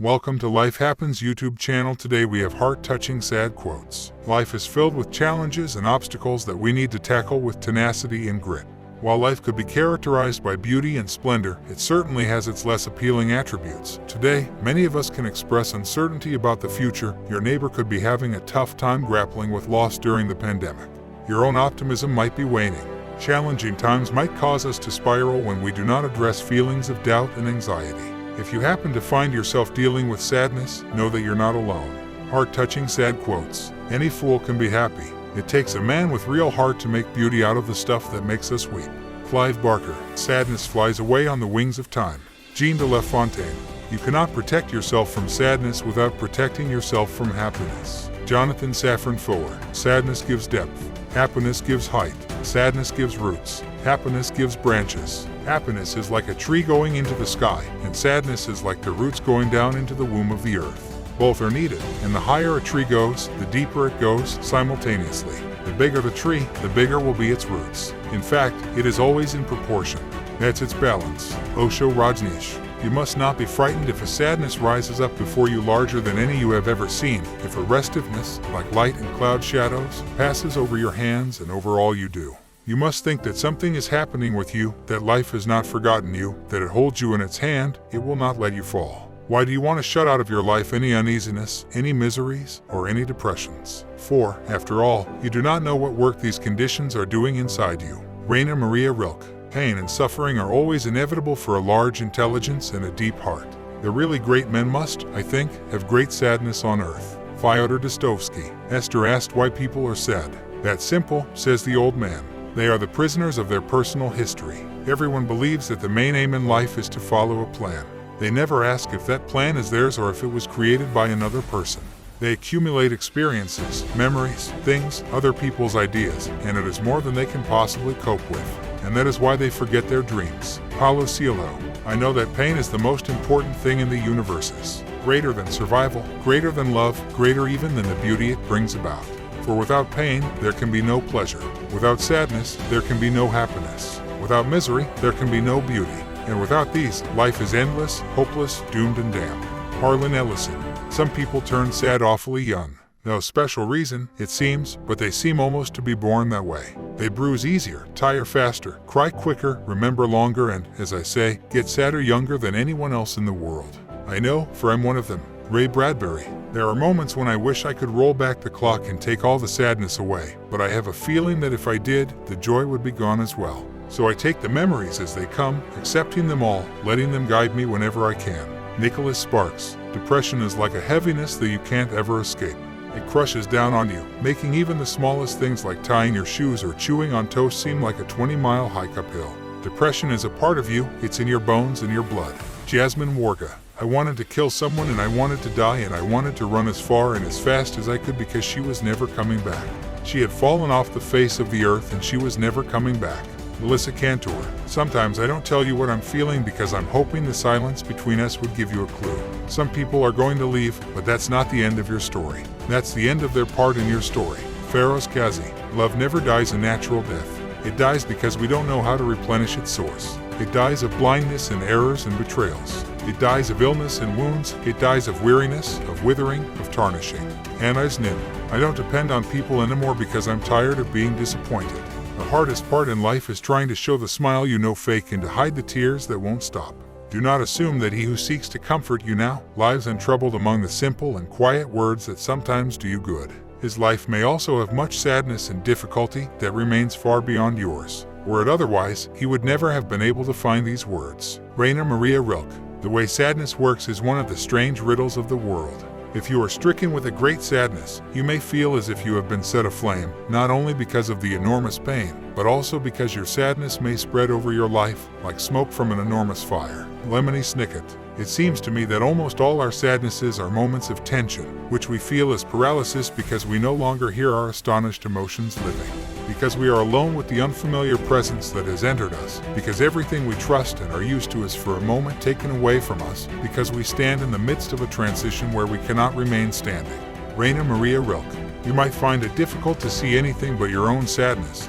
Welcome to Life Happens YouTube channel. Today we have heart-touching sad quotes. Life is filled with challenges and obstacles that we need to tackle with tenacity and grit. While life could be characterized by beauty and splendor, it certainly has its less appealing attributes. Today, many of us can express uncertainty about the future. Your neighbor could be having a tough time grappling with loss during the pandemic. Your own optimism might be waning. Challenging times might cause us to spiral when we do not address feelings of doubt and anxiety. If you happen to find yourself dealing with sadness, know that you're not alone. Heart-touching sad quotes. Any fool can be happy. It takes a man with real heart to make beauty out of the stuff that makes us weep. Clive Barker. Sadness flies away on the wings of time. Jean de La Fontaine. You cannot protect yourself from sadness without protecting yourself from happiness. Jonathan Safran Foer. Sadness gives depth. Happiness gives height. Sadness gives roots. Happiness gives branches. Happiness is like a tree going into the sky, and sadness is like the roots going down into the womb of the earth. Both are needed, and the higher a tree goes, the deeper it goes simultaneously. The bigger the tree, the bigger will be its roots. In fact, it is always in proportion. That's its balance. Osho Rajneesh. You must not be frightened if a sadness rises up before you larger than any you have ever seen, if a restiveness, like light and cloud shadows, passes over your hands and over all you do. You must think that something is happening with you, that life has not forgotten you, that it holds you in its hand, it will not let you fall. Why do you want to shut out of your life any uneasiness, any miseries, or any depressions? For, after all, you do not know what work these conditions are doing inside you. Rainer Maria Rilke. Pain and suffering are always inevitable for a large intelligence and a deep heart. The really great men must, I think, have great sadness on earth. Fyodor Dostoevsky. Esther asked why people are sad. That's simple, says the old man. They are the prisoners of their personal history. Everyone believes that the main aim in life is to follow a plan. They never ask if that plan is theirs or if it was created by another person. They accumulate experiences, memories, things, other people's ideas, and it is more than they can possibly cope with. And that is why they forget their dreams. Paulo Coelho. I know that pain is the most important thing in the universes. Greater than survival, greater than love, greater even than the beauty it brings about. For without pain, there can be no pleasure. Without sadness, there can be no happiness. Without misery, there can be no beauty. And without these, life is endless, hopeless, doomed and damned. Harlan Ellison. Some people turn sad awfully young. No special reason, it seems, but they seem almost to be born that way. They bruise easier, tire faster, cry quicker, remember longer, and, as I say, get sadder younger than anyone else in the world. I know, for I'm one of them. Ray Bradbury. There are moments when I wish I could roll back the clock and take all the sadness away, but I have a feeling that if I did, the joy would be gone as well. So I take the memories as they come, accepting them all, letting them guide me whenever I can. Nicholas Sparks. Depression is like a heaviness that you can't ever escape. It crushes down on you, making even the smallest things like tying your shoes or chewing on toast seem like a 20-mile hike uphill. Depression is a part of you, it's in your bones and your blood. Jasmine Warga. I wanted to kill someone and I wanted to die and I wanted to run as far and as fast as I could because she was never coming back. She had fallen off the face of the earth and she was never coming back. Melissa Cantor. Sometimes I don't tell you what I'm feeling because I'm hoping the silence between us would give you a clue. Some people are going to leave, but that's not the end of your story. That's the end of their part in your story. Feroz Kazi. Love never dies a natural death. It dies because we don't know how to replenish its source. It dies of blindness and errors and betrayals. It dies of illness and wounds. It dies of weariness, of withering, of tarnishing. Anais Nin. I don't depend on people anymore because I'm tired of being disappointed. The hardest part in life is trying to show the smile you know fake and to hide the tears that won't stop. Do not assume that he who seeks to comfort you now lies untroubled among the simple and quiet words that sometimes do you good. His life may also have much sadness and difficulty that remains far beyond yours. Were it otherwise, he would never have been able to find these words. Rainer Maria Rilke. The way sadness works is one of the strange riddles of the world. If you are stricken with a great sadness, you may feel as if you have been set aflame, not only because of the enormous pain, but also because your sadness may spread over your life like smoke from an enormous fire. Lemony Snicket. It seems to me that almost all our sadnesses are moments of tension, which we feel as paralysis because we no longer hear our astonished emotions living. Because we are alone with the unfamiliar presence that has entered us, because everything we trust and are used to is for a moment taken away from us, because we stand in the midst of a transition where we cannot remain standing. Rainer Maria Rilke. You might find it difficult to see anything but your own sadness.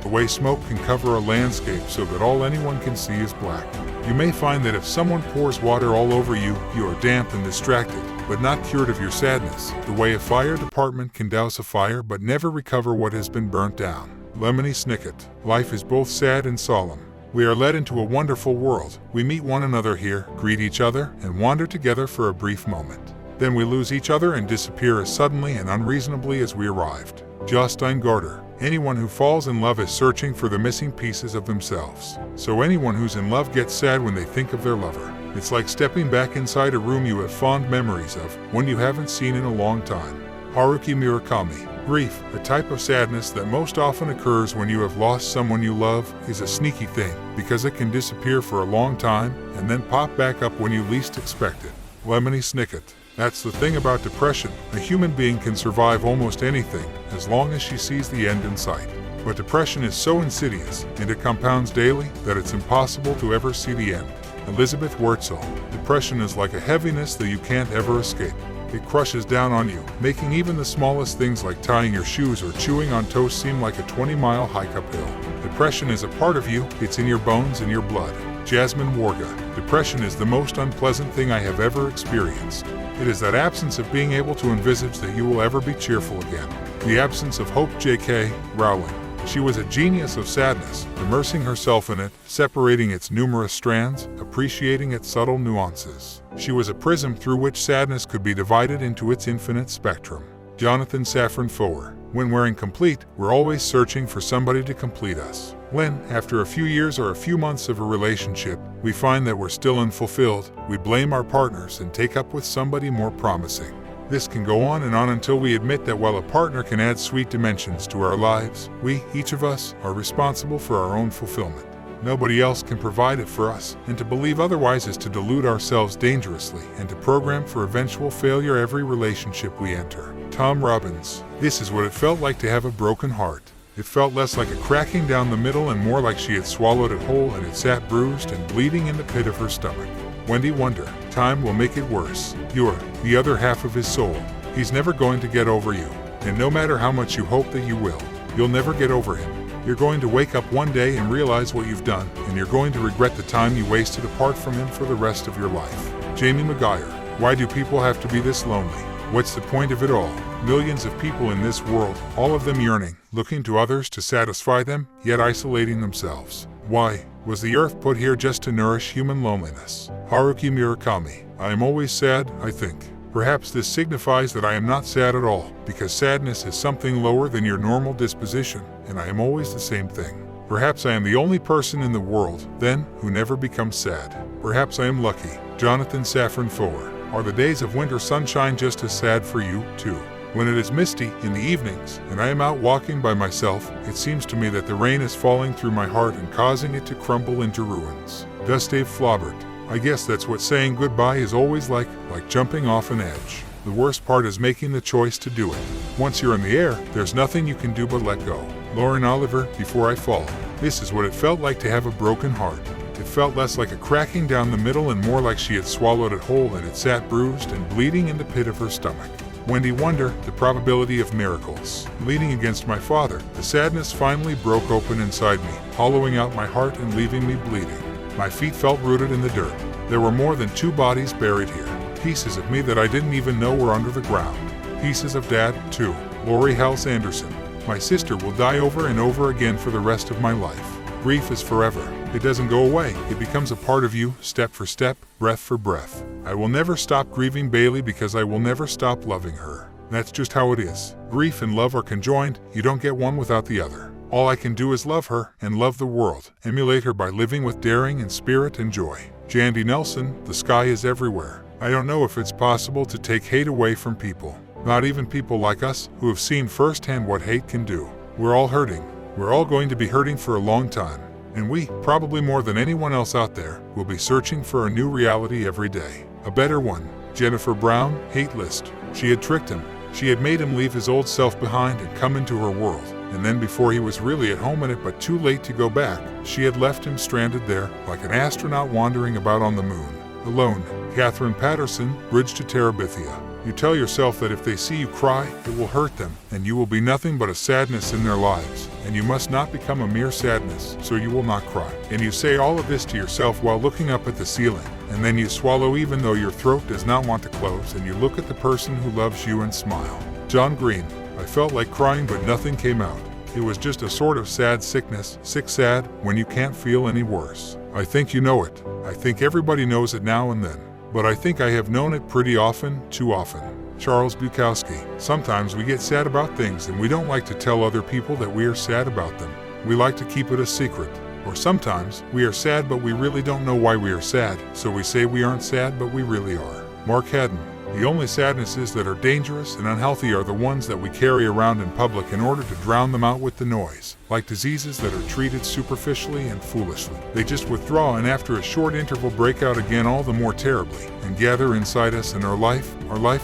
The way smoke can cover a landscape so that all anyone can see is black. You may find that if someone pours water all over you, you are damp and distracted, but not cured of your sadness, the way a fire department can douse a fire but never recover what has been burnt down. Lemony Snicket. Life is both sad and solemn. We are led into a wonderful world. We meet one another here, greet each other, and wander together for a brief moment. Then we lose each other and disappear as suddenly and unreasonably as we arrived. Justine Garter. Anyone who falls in love is searching for the missing pieces of themselves. So anyone who's in love gets sad when they think of their lover. It's like stepping back inside a room you have fond memories of, one you haven't seen in a long time. Haruki Murakami. Grief, a type of sadness that most often occurs when you have lost someone you love, is a sneaky thing, because it can disappear for a long time and then pop back up when you least expect it. Lemony Snicket. That's the thing about depression. A human being can survive almost anything, as long as she sees the end in sight. But depression is so insidious, and it compounds daily, that it's impossible to ever see the end. Elizabeth Wurtzel. Depression is like a heaviness that you can't ever escape. It crushes down on you, making even the smallest things like tying your shoes or chewing on toast seem like a 20-mile hike uphill. Depression is a part of you, it's in your bones and your blood. Jasmine Warga. Depression is the most unpleasant thing I have ever experienced. It is that absence of being able to envisage that you will ever be cheerful again. The absence of hope. J.K. Rowling. She was a genius of sadness, immersing herself in it, separating its numerous strands, appreciating its subtle nuances. She was a prism through which sadness could be divided into its infinite spectrum. Jonathan Safran Foer. When we're incomplete, we're always searching for somebody to complete us. When, after a few years or a few months of a relationship, we find that we're still unfulfilled, we blame our partners and take up with somebody more promising. This can go on and on until we admit that while a partner can add sweet dimensions to our lives, we, each of us, are responsible for our own fulfillment. Nobody else can provide it for us, and to believe otherwise is to delude ourselves dangerously and to program for eventual failure every relationship we enter. Tom Robbins. This is what it felt like to have a broken heart. It felt less like a cracking down the middle and more like she had swallowed it whole and it sat bruised and bleeding in the pit of her stomach. Wendy Wonder. Time will make it worse. You're the other half of his soul. He's never going to get over you. And no matter how much you hope that you will, you'll never get over him. You're going to wake up one day and realize what you've done, and you're going to regret the time you wasted apart from him for the rest of your life. Jamie McGuire. Why do people have to be this lonely? What's the point of it all? Millions of people in this world, all of them yearning, looking to others to satisfy them, yet isolating themselves. Why? Was the earth put here just to nourish human loneliness? Haruki Murakami. I am always sad, I think. Perhaps this signifies that I am not sad at all, because sadness is something lower than your normal disposition, and I am always the same thing. Perhaps I am the only person in the world, then, who never becomes sad. Perhaps I am lucky. Jonathan Safran Foer. Are the days of winter sunshine just as sad for you, too? When it is misty in the evenings, and I am out walking by myself, it seems to me that the rain is falling through my heart and causing it to crumble into ruins. Gustave Flaubert. I guess that's what saying goodbye is always like jumping off an edge. The worst part is making the choice to do it. Once you're in the air, there's nothing you can do but let go. Lauren Oliver. Before I fall. This is what it felt like to have a broken heart. It felt less like a cracking down the middle and more like she had swallowed it whole and it sat bruised and bleeding in the pit of her stomach. Wendy Wonder. The probability of miracles. Leaning against my father, the sadness finally broke open inside me, hollowing out my heart and leaving me bleeding. My feet felt rooted in the dirt. There were more than 2 bodies buried here. Pieces of me that I didn't even know were under the ground. Pieces of Dad, too. Lori Halse Anderson. My sister will die over and over again for the rest of my life. Grief is forever. It doesn't go away. It becomes a part of you, step for step, breath for breath. I will never stop grieving Bailey because I will never stop loving her. That's just how it is. Grief and love are conjoined. You don't get one without the other. All I can do is love her and love the world, emulate her by living with daring and spirit and joy. Jandy Nelson. The sky is everywhere. I don't know if it's possible to take hate away from people. Not even people like us, who have seen firsthand what hate can do. We're all hurting. We're all going to be hurting for a long time. And we, probably more than anyone else out there, will be searching for a new reality every day. A better one. Jennifer Brown. Hate list. She had tricked him. She had made him leave his old self behind and come into her world. And then before he was really at home in it but too late to go back, she had left him stranded there, like an astronaut wandering about on the moon. Alone. Catherine Patterson. Bridge to Terabithia. You tell yourself that if they see you cry, it will hurt them, and you will be nothing but a sadness in their lives, and you must not become a mere sadness, so you will not cry. And you say all of this to yourself while looking up at the ceiling, and then you swallow even though your throat does not want to close, and you look at the person who loves you and smile. John Green. I felt like crying, but nothing came out. It was just a sort of sad sickness, sick sad, when you can't feel any worse. I think you know it. I think everybody knows it now and then. But I think I have known it pretty often, too often. Charles Bukowski. Sometimes we get sad about things and we don't like to tell other people that we are sad about them. We like to keep it a secret. Or sometimes we are sad but we really don't know why we are sad, so we say we aren't sad but we really are. Mark Haddon. The only sadnesses that are dangerous and unhealthy are the ones that we carry around in public in order to drown them out with the noise, like diseases that are treated superficially and foolishly. They just withdraw and after a short interval break out again all the more terribly, and gather inside us in our life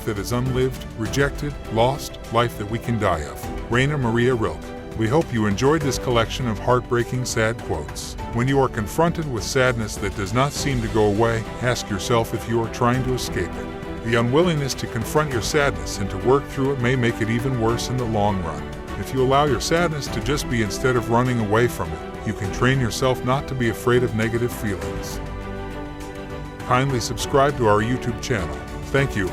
that is unlived, rejected, lost, life that we can die of. Raina Maria Rilke. We hope you enjoyed this collection of heartbreaking sad quotes. When you are confronted with sadness that does not seem to go away, ask yourself if you are trying to escape it. The unwillingness to confront your sadness and to work through it may make it even worse in the long run. If you allow your sadness to just be instead of running away from it, you can train yourself not to be afraid of negative feelings. Kindly subscribe to our YouTube channel. Thank you.